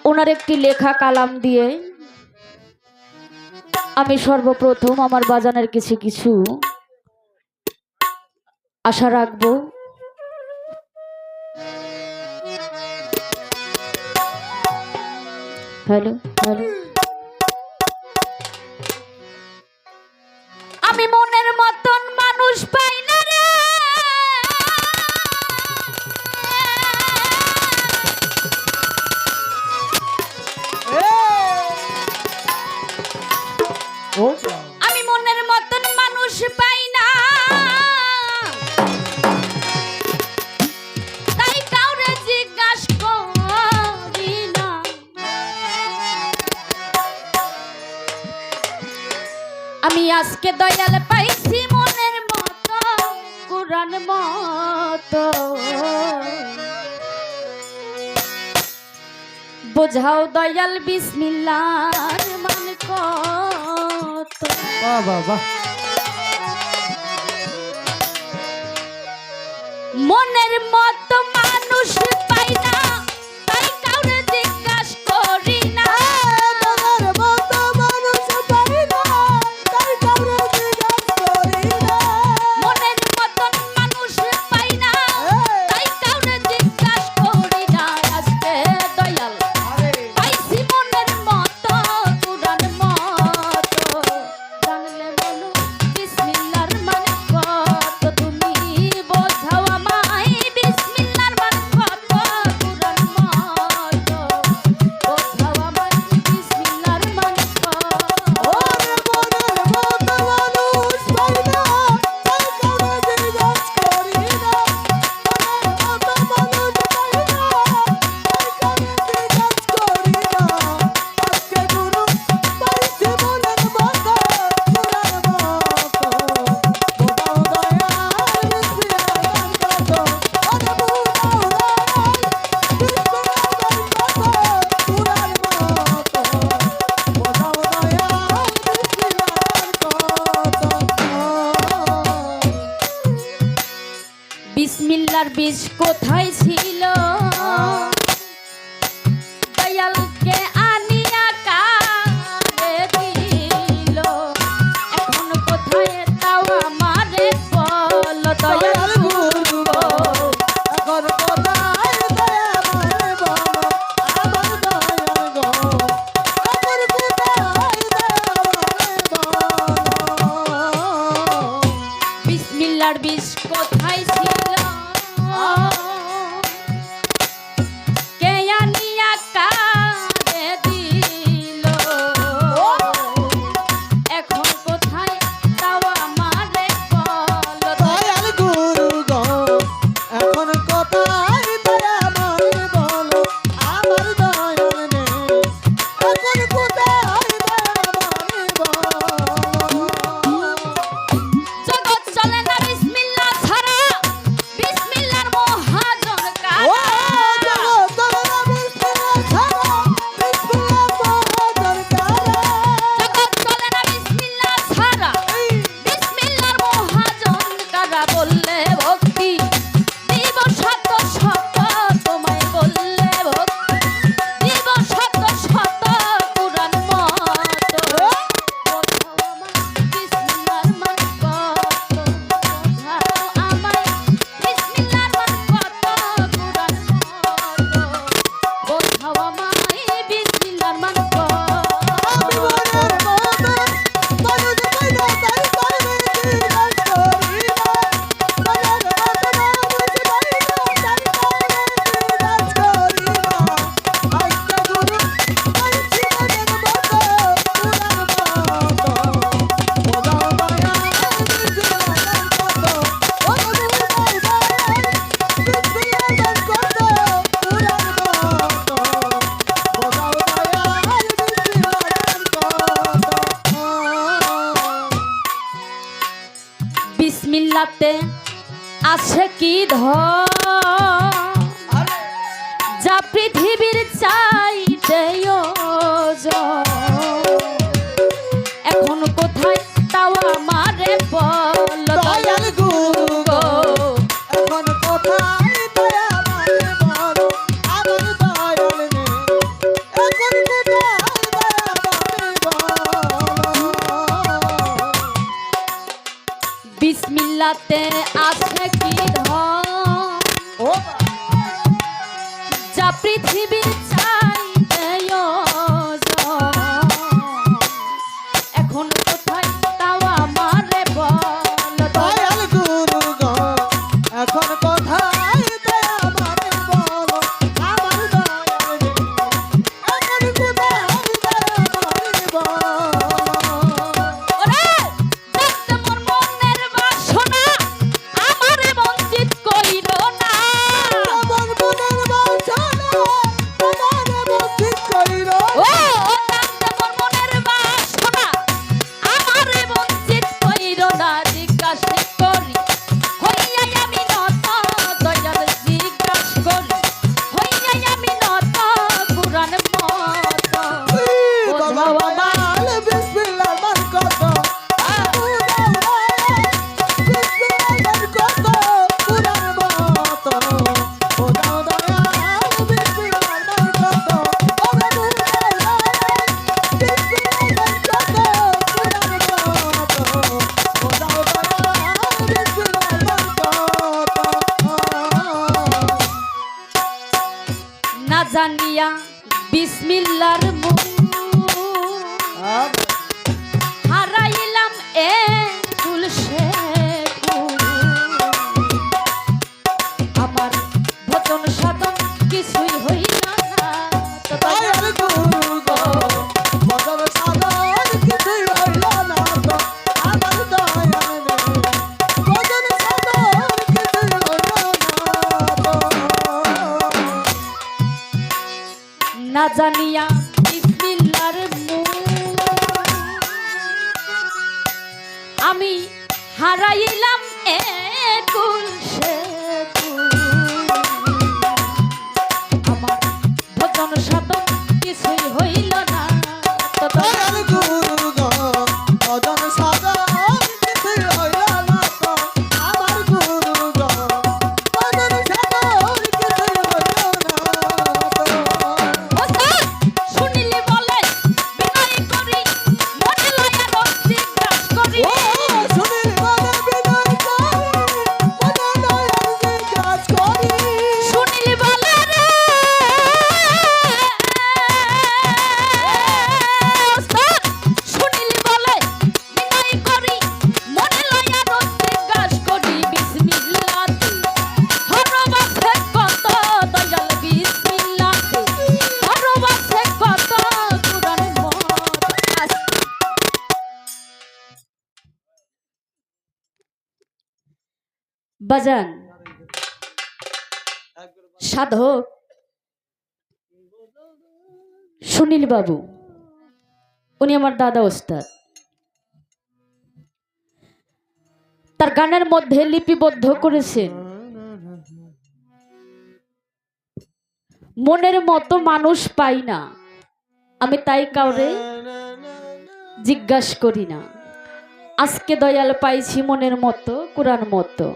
ওনার একটি লেখা কালাম দিয়ে আমি সর্বপ্রথম আমার বাজানের কিছু কিছু আশা রাখবো। হ্যালো হ্যালো, আমি মনের মতন মানুষ পাই না রে, আমি মনের মতন মানুষ পাই না, তাই কাউরে জিজ্ঞাসা করি না। আমি আজকে দয়াল পাইছি মনের মতো, কুরআন মতো, বোঝাও দয়াল বিসমিল্লাহর মান কত। বাহ বাহ বাহ। মনের মতো মানুষ পাই না, তাই কাউরে জিজ্ঞাসা করি না। মনের মতো মানুষ পাই না, তাই কাউরে জিজ্ঞাসা করি না। মনের মতন মানুষ পাই না, তাই কাউরে জিজ্ঞাসা করি না। আজকে দয়াল পাইছি মনের মতো, কুরআন মতো, জানলে বলো বিসমিল্লাহর মান কত। তুমি বোঝাও আমায় বিসমিল্লাহর মান কত, কুরআন মতো, বোঝাও আমায় বিসমিল্লাহর মান কত। মনের মতো মানুষ পাই না, তাই কাউরে জিজ্ঞাসা করি না। মনের মতো মানুষ পাই না, তাই কাউরে জিজ্ঞাসা করি না। আজকে গুরু পাইছি মনের মতো, কুরআন মতো, বোঝাও দয়াল বিসমিল্লাহর কত। ওরে বোঝাও দয়াল বিসমিল্লাহর কত, কুরআন মতো, বোঝাও দয়াল বিসমিল্লাহর কত। বিসমিল্লাহর বীজ কোথায় ছিল, দয়ালকে আনিয়া কারে দিল। এখন কোথায় তাও আমারে বল দয়াল গুরু গো। এখন কোথায় দয়াময় বলো আমার দয়াল গো। এখন কোথায় দয়াময় বলো। বিসমিল্লাহর বীজ কোথায় ছিল, কে আনিয়া কারে দিল। এখন কোথায় তাও আমারে বল দয়াল গুরু গো। এখন কোথায় দয়াময় বলো আমার দয়াল নেই। এখন কোথায় দয়াময় বলো। জগৎ চলে না বিসমিল্লাহ ছাড়া, বিসমিল্লাহর মহাজন ও কারা। জগৎ চলে না বিসমিল্লাহ ছাড়া, বিসমিল্লাহ মহাজন কারা। জগৎ চলে না বিসমিল্লাহ ছাড়া, বিসমিল্লাহর মহাজন কারা। বললে ভক্তি দিব শত শত, তোমায় বললে ভক্তি দিব শত শত, কুরআন মতো, বোঝাও আমায় বিসমিল্লাহর মান কত। বোঝাও আমায় বিসমিল্লাহর মান কত, কুরআন মতো, বোঝাও আমায় বিসমিল্লাহর মান কত। আমি মনের মতো মানুষ পাই না, তাই কাউরে জিজ্ঞাসা করি না। মনের মতো মানুষ পাই না, তাই কাউরে জিজ্ঞাসা করি না। আজকে গুরু পাইছি মনের মতো, কুরআন মতো, বোঝাও দয়াল বিসমিল্লাহর কত। ও গুরু বোঝাও দয়াল বিসমিল্লাহর কত, কুরআন মতো, বোঝাও দয়াল বিসমিল্লাহর কত। বিসমিল্লাতে আছে কি ধন, যা পৃথিবীর চাইতে ওজন। এখন কোথায় তাও আমারে বল দয়াল গুরু গো। এখন কোথায় দয়াময় বলো আমার দয়াল নেই। আছে কি ধন ও যা পৃথিবীর চাইতে এখন কোথায় তাও আমারে বল দয়াল গুরু গো এখন কোথায় দয়া আমারে বলো আমার দয়াল রে এখন কোথায় দয়া আমারে বলো ওরে দেখতে মোর মনের বাসনা আমারে বঞ্চিত কইরো না আমার মনের বাসনা আমারে বঞ্চিত কইরো ও দেখতে মোর মনের বাসনা আমারে বঞ্চিত কইরো না জিজ্ঞাসা করি হইয়াই আমি নত দয়াল জিজ্ঞাসা করি হইয়াই আমি নত কুরআন মত বোঝাও আমার দয়াল বিসমিল্লাহ মান কত বিসমিল্লাহ মান কত কুরআন মত ও দাও দয়াল বিসমিল্লাহ মান কত ও দয়াল বিসমিল্লাহ মান কত কুরআন মত ও দাও দয়াল বিসমিল্লাহ মান কত না জানিয়া বিসমিল্লাহর মুখ হারাইলাম এ তুলসে আমার ভজন সাধন কিছুই হইল না তো দয়াল গুরু গো মদন সাধন কিছুই হইল না তো আমার দয়াল রে মদন সাধন কিছুই হইল না তো না জানিয়া বিসমিল্লাহর মুখ আমি হারাইলাম এ তুলসে আমার ভজন সাধন কিছুই হইল না তো দয়াল গুরু গো মদন সাধন কিছুই হইল না তো আমার গুরু গো মদন সাধন কিছুই হইল না তো ওস্তাদ শুনিলি বলে বিনয় করি মনে লয়া রসিক দাস করি ও শুনিল বলে বিনয় করি মনে দয়াল জিজ্ঞাস করি শুনিলি বলে রে ওস্তাদ শুনিলি বলে বিনয় করি মনে লয়া রসিক দাস করি বিসমিল্লাহ হরবাসে কত দয়াল বিসমিল্লাহ হরবাসে কত কুরআন মত বাজান সাধক সুনীল বাবু উনি আমার দাদা ওস্তাদ তার গানের মধ্যে লিপিবদ্ধ করেছেন মনের মতো মানুষ পাই না আমি তাই কাউরে জিজ্ঞাসা করি না আজকে দয়াল পাইছি মনের মতো কুরআন মতো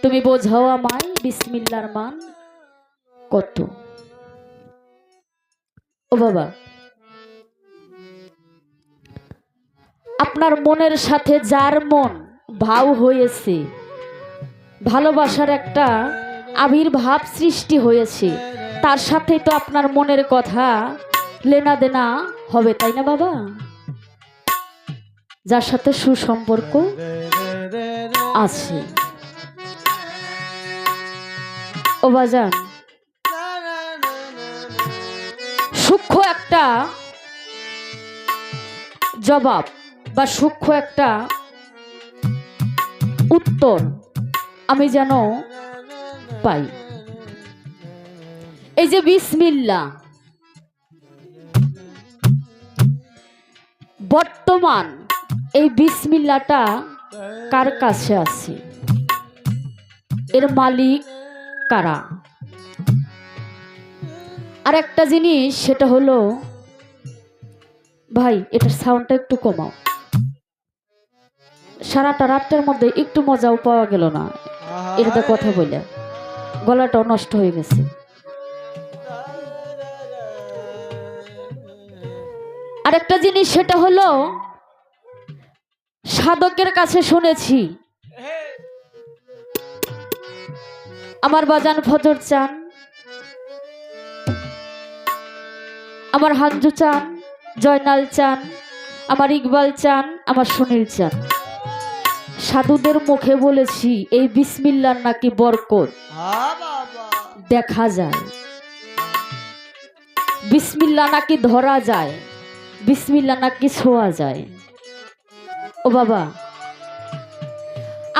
তুমি বোঝাও আমায় বিসমিল্লাহর মান কত ও বাবা আপনার মনের সাথে যার মন ভাও হয়েছে ভালোবাসার একটা আবির্ভাব সৃষ্টি হয়েছে তার সাথে তো আপনার মনের কথা লেনা দেনা হবে তাই না বাবা যার সাথে সুসম্পর্ক আছে ও বাজান সূক্ষ্ম একটা জবাব বা সূক্ষ্ম একটা উত্তর আমি যেন পাই এই যে বিসমিল্লাহ বর্তমান এই বিসমিল্লাহটা কার কাছে আছে এর মালিক কারা আর একটা জিনিস সেটা হলো ভাই এটার সাউন্ডটা একটু কমাও সারাটা রাতের মধ্যে একটু মজাও পাওয়া গেল না এটাতে কথা বলে গলাটাও নষ্ট হয়ে গেছে আরেকটা জিনিস সেটা হলো সাধকের কাছে শুনেছি আমার বাজান ফজর চান, আমার হাঞ্জু চান, জয়নাল চান, আমার ইকবাল চান, আমার সুনীল চান। সাধুদের মুখে বলেছি এই বিসমিল্লার নাকি বরকত দেখা যায়, বিসমিল্লা নাকি ধরা যায়, বিসমিল্লা নাকি ছোঁয়া যায়। ও বাবা,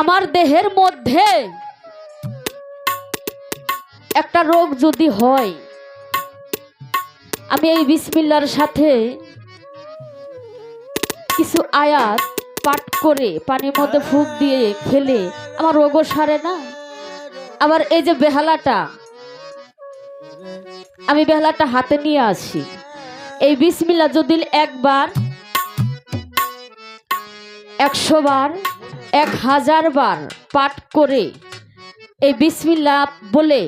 আমার দেহের মধ্যে একটা রোগ যদি হয়, আমি এই বিসমিল্লার সাথে কিছু আয়াত পাঠ করে পানির মধ্যে ফুঁক দিয়ে খেলে আমার রোগও সারে না। আবার এই যে বেহালাটা, আমি বেহালাটা হাতে নিয়ে আসি, এই বিসমিল্লাহ যদি একবার, 100 বার, 1000 বার পাঠ করে এই বিসমিল্লাহ বলে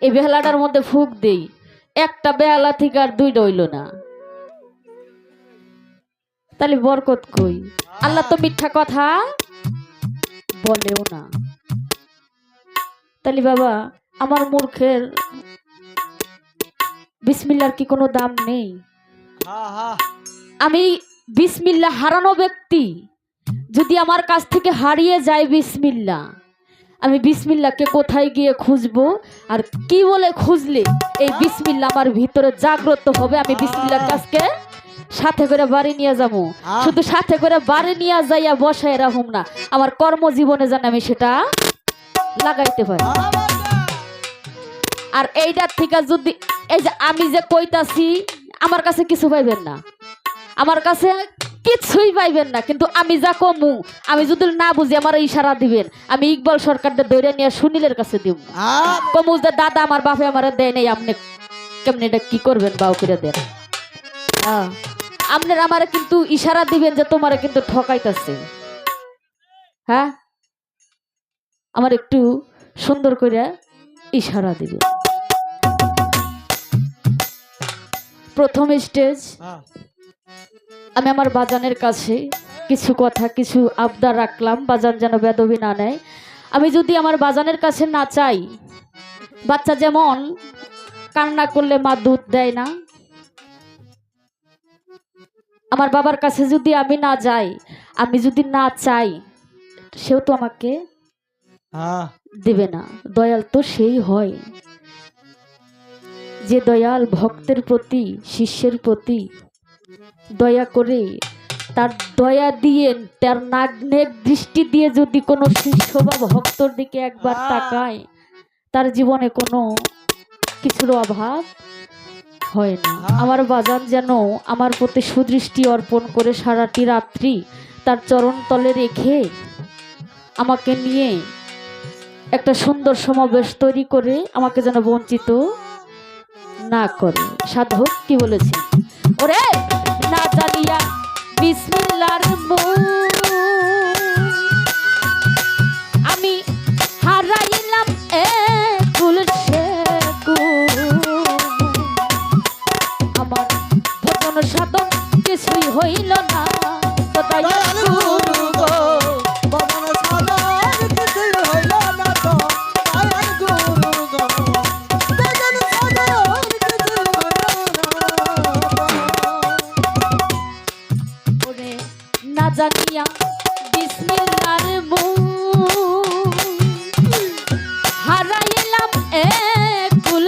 এই বেহালাটার মধ্যে ফুঁক দেই, একটা বেহালা থেকে আর 2 রইল না। তাহলে বরকত কই? আল্লাহ তো মিথ্যা কথা বলেও না। তাহলে বাবা, আমার মূর্খের বিসমিল্লার কি কোনো দাম নেই? আমি বিসমিল্লাহ হারানো ব্যক্তি, যদি আমার কাছ থেকে হারিয়ে যায় বিসমিল্লাহ, আমি বিসমিল্লাহকে কোথায় গিয়ে খুঁজবো আর কি বলে খুঁজলে এই বিসমিল্লাহ আমার ভিতরে জাগ্রত হবে? আমি বিসমিল্লাহ কাছকে সাথে করে বাড়ি নিয়ে যাবো, শুধু সাথে করে বাড়ি নিয়ে যাইয়া বসায় রাখুম না, আমার কর্মজীবনে যেন আমি সেটা লাগাইতে পারি। আর এইটার থেকে যদি, এই যে আমি যে কইতাছি, আমার কাছে কিছু পাইবেন না, আমার কাছে কিছুই পাইবেন না, কিন্তু আমি যা কমু, আমি যদি না বুঝি আমার ইশারা দিবেন, আমি ইকবাল সরকারটা দৌড়ে নিয়ে সুনীলের কাছে দিব, কমু যে দাদা আমার বাপে আমার দেয় নেই, আপনি কেমনি এটা কি করবেন, বাউ করে দেন। আপনার আমার কিন্তু ইশারা দিবেন যে তোমার কিন্তু ঠকাইতেছে। হ্যাঁ, আমার একটু সুন্দর করে ইশারা দিবেন। প্রথম স্টেজ, আমি আমার বাজানের কাছে কিছু কথা, কিছু আবদার রাখলাম, বাজান যেন বেদবি না নেয়। আমি যদি আমার বাজানের কাছে না চাই, বাচ্চা যেমন কান্না করলে মা দুধ দেয় না, আমার বাবার কাছে যদি আমি না যাই, আমি যদি না চাই, সেও তো আমাকে দেবে না। দয়াল তো সেই হয় যে দয়াল ভক্তের প্রতি, শিষ্যের প্রতি দয়া করে, তার দয়া দিয়ে, তার নাগ্নের দৃষ্টি দিয়ে যদি কোনো শিষ্য বা ভক্তর দিকে একবার তাকায়, তার জীবনে কোনো কিছুর অভাব হয় না। আমার বাজান যেন আমার প্রতি সুদৃষ্টি অর্পণ করে সারাটি রাত্রি তার চরণ তলে রেখে আমাকে নিয়ে একটা সুন্দর সমাবেশ তৈরি করে আমাকে যেন বঞ্চিত না করে। সাধক কি বলেছে? ওরে না জানিয়া বিসমিল্লাহর আমি হারাইলাম কুল আমার ভজন সাধন কিছুই হইল না, না জানিয়া বিসমিল্লাহর হারাইলাম কুল